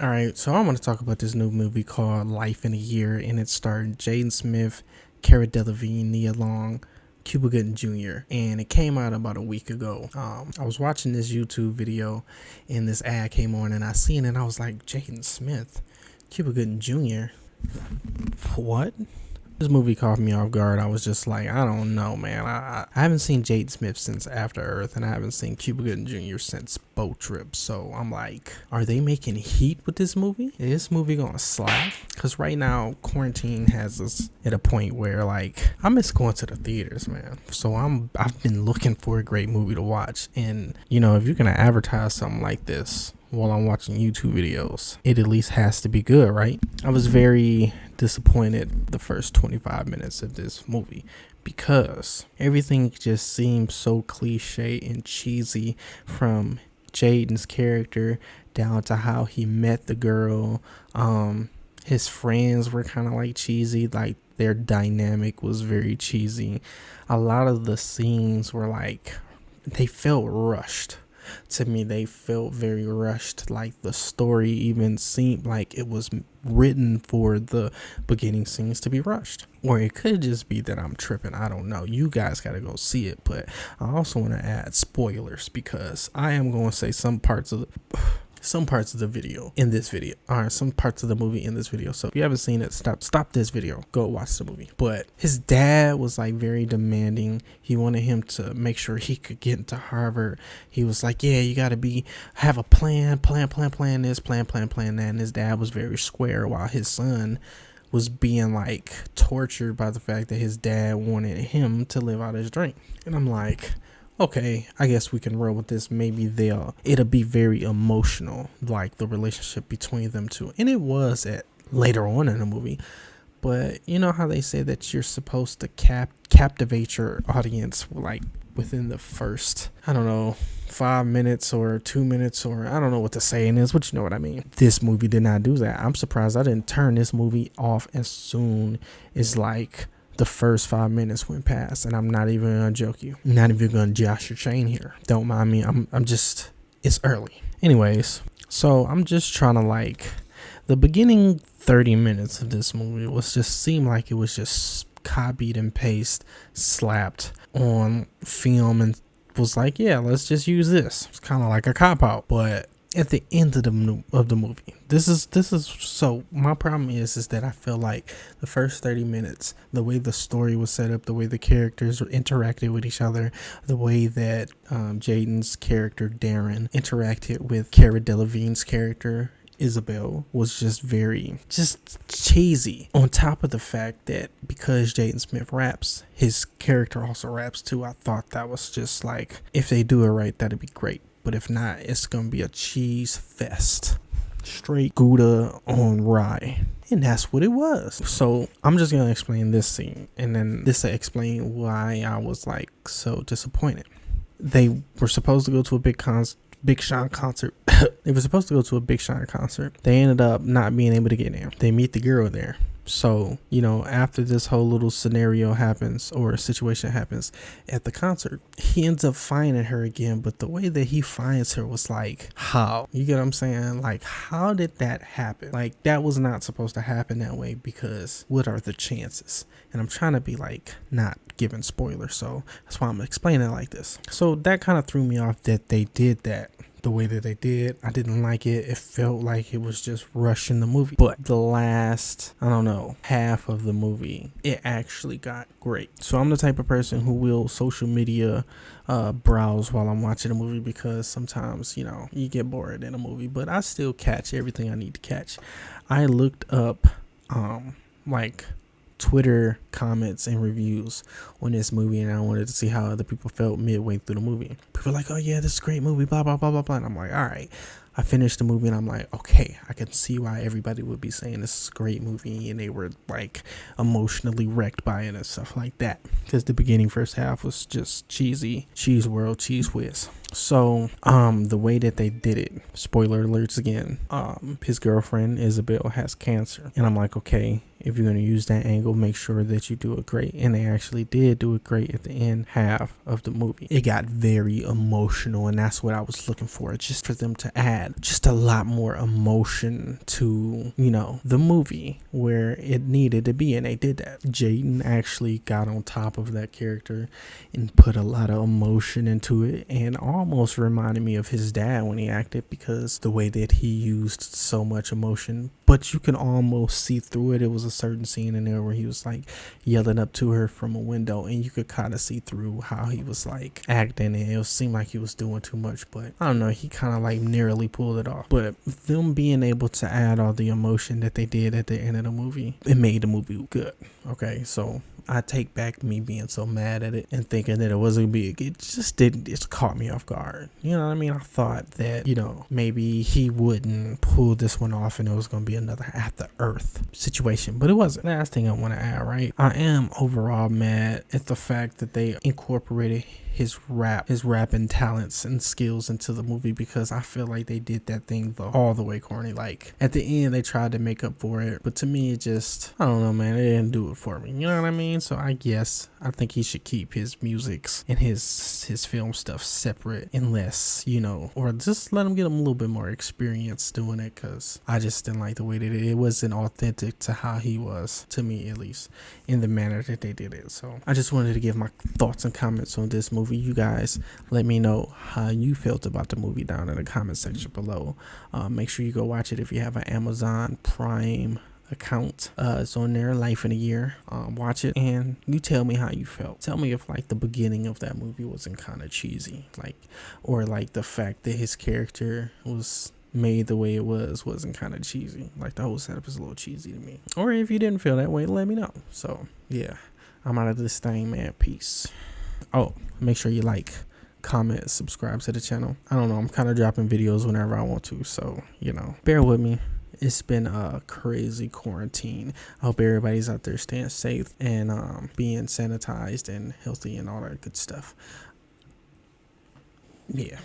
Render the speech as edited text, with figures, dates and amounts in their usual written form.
All right, so I want to talk about this new movie called Life in a Year, and it starred Jaden Smith, Cara Delevingne, Nia Long, Cuba Gooding Jr., and it came out about a week ago. I was watching this YouTube video, and this ad came on, and I seen it, and I was like, Jaden Smith, Cuba Gooding Jr., what? This movie caught me off guard. I was just like, I don't know, man. I haven't seen Jaden Smith since After Earth, and I haven't seen Cuba Gooding Jr. since Boat Trip. So I'm like, are they making heat with this movie? Is this movie gonna slap? Because right now, quarantine has us at a point where, like, I miss going to the theaters, man. So I've been looking for a great movie to watch. And, you know, if you're gonna advertise something like this while I'm watching YouTube videos, it at least has to be good, right? I was very disappointed the first 25 minutes of this movie because everything just seemed so cliche and cheesy, from Jaden's character down to how he met the girl. His friends were kind of like cheesy, like their dynamic was very cheesy. A lot of the scenes were like, they felt rushed. To me, they felt very rushed. Like the story even seemed like it was written for the beginning scenes to be rushed. Or it could just be that I'm tripping. I don't know. You guys got to go see it. But I also want to add spoilers, because I am going to say some parts of the video in this video, or some parts of the movie in this video. So if you haven't seen it, stop this video, go watch the movie. But his dad was like very demanding. He wanted him to make sure he could get into Harvard. He was like, yeah, you got to have a plan this, plan that. And his dad was very square, while his son was being like tortured by the fact that his dad wanted him to live out his dream. And I'm like, okay, I guess we can roll with this. Maybe it'll be very emotional, like the relationship between them two. And it was at later on in the movie. But you know how they say that you're supposed to captivate your audience like within the first, I don't know, 5 minutes or 2 minutes, or I don't know what the saying is, but you know what I mean. This movie did not do that. I'm surprised I didn't turn this movie off as soon as like the first 5 minutes went past. And I'm not even gonna joke you, not even gonna josh your chain here, don't mind me. I'm just, it's early anyways. So I'm just trying to, like, the beginning 30 minutes of this movie was just seemed like it was just copied and paste, slapped on film, and was like, yeah, let's just use this. It's kind of like a cop out. But at the end of the movie, this is so my problem is that I feel like the first 30 minutes, the way the story was set up, the way the characters interacted with each other, the way that Jaden's character Darren interacted with Cara Delevingne's character Isabel, was just cheesy. On top of the fact that because Jaden Smith raps, his character also raps too. I thought that was just like, if they do it right, that'd be great. But if not, it's gonna be a cheese fest, straight Gouda on rye. And that's what it was. So I'm just gonna explain this scene, and then this will explain why I was like so disappointed. They were supposed to go to a Big Sean concert. They were supposed to go to a Big Sean concert. They ended up not being able to get there. They meet the girl there. So, you know, after this whole little scenario happens, or situation happens at the concert, he ends up finding her again. But the way that he finds her was like, how? You get what I'm saying? Like, how did that happen? Like, that was not supposed to happen that way, because what are the chances? And I'm trying to be like not giving spoilers, so that's why I'm explaining it like this. So that kind of threw me off that they did that the way that they did. I didn't like it. It felt like it was just rushing the movie. But the last, I don't know, half of the movie, it actually got great. So I'm the type of person who will social media browse while I'm watching a movie, because sometimes, you know, you get bored in a movie, but I still catch everything I need to catch. I looked up like Twitter comments and reviews on this movie, and I wanted to see how other people felt midway through the movie. People were like, oh yeah, this is a great movie, blah blah blah blah blah. And I'm like, all right. I finished the movie and I'm like, okay, I can see why everybody would be saying this is a great movie, and they were like emotionally wrecked by it and stuff like that, because the beginning first half was just cheesy, cheese world, cheese whiz. So the way that they did it, spoiler alerts again, his girlfriend Isabel has cancer, and I'm like, okay, if you're going to use that angle, make sure that you do it great. And they actually did do it great at the end half of the movie. It got very emotional, and that's what I was looking for, just for them to add just a lot more emotion to, you know, the movie where it needed to be, and they did that. Jaden actually got on top of that character and put a lot of emotion into it, and almost reminded me of his dad when he acted, because the way that he used so much emotion, but you can almost see through it. It was a certain scene in there where he was like yelling up to her from a window, and you could kind of see through how he was like acting, and it seemed like he was doing too much, but I don't know, he kind of like nearly pulled it off. But them being able to add all the emotion that they did at the end of the movie, it made the movie good. Okay, so I take back me being so mad at it and thinking that it wasn't big. It just didn't. It caught me off guard. You know what I mean? I thought that, you know, maybe he wouldn't pull this one off and it was going to be another After Earth situation, but it wasn't. Last thing I want to add, right? I am overall mad at the fact that they incorporated his rapping talents and skills into the movie, because I feel like they did that thing all the way corny. Like at the end they tried to make up for it, but to me it just, I don't know, man, it didn't do it for me. You know what I mean? So I think he should keep his musics and his film stuff separate, unless, you know, or just let him get him a little bit more experience doing it, because I just didn't like the way that it wasn't authentic to how he was, to me at least, in the manner that they did it. So I just wanted to give my thoughts and comments on this movie. You guys let me know how you felt about the movie down in the comment section below. Make sure you go watch it if you have an Amazon Prime account. It's on there, Life in a Year. Watch it and you tell me how you felt. Tell me if like the beginning of that movie wasn't kind of cheesy, like, or like the fact that his character was made the way it wasn't kind of cheesy. Like the whole setup is a little cheesy to me. Or if you didn't feel that way, let me know. So yeah, I'm out of this thing, man. Peace. Oh, make sure you like, comment, subscribe to the channel. I don't know, I'm kind of dropping videos whenever I want to, so, you know, bear with me. It's been a crazy quarantine. I hope everybody's out there staying safe and being sanitized and healthy and all that good stuff. Yeah.